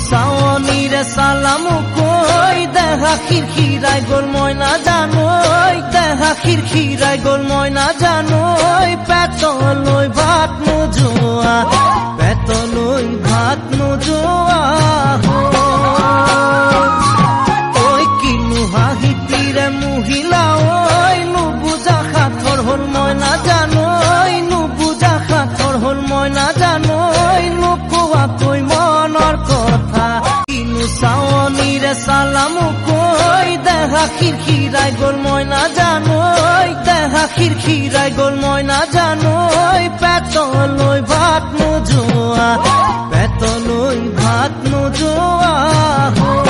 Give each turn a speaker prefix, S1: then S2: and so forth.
S1: চাৱনীৰে চালামো কৈ দেহা খিৰখিৰাই গ'ল মই নাজানো দেহা খিৰখিৰাই গ'ল মই নাজানো পেটলৈ ভাত নোযোৱা পেটলৈ ভাত নোযোৱা ঐ কিনো হাঁহিতিৰে মহিলা ঐ নুবুজা সাঁথৰ হ'ল মই নাজানো নুবুজা সাঁথৰ হ'ল মই নাজানো নোকোৱাকৈ মনৰ কথা কিনো চাৱনীৰে চালামো কৈ দেহা খিৰখিৰাই গ'ল মই নাজানো দেহা খিৰখিৰাই গ'ল মই নাজানো পেটলৈ ভাত নোযোৱা পেটলৈ ভাত নোযোৱা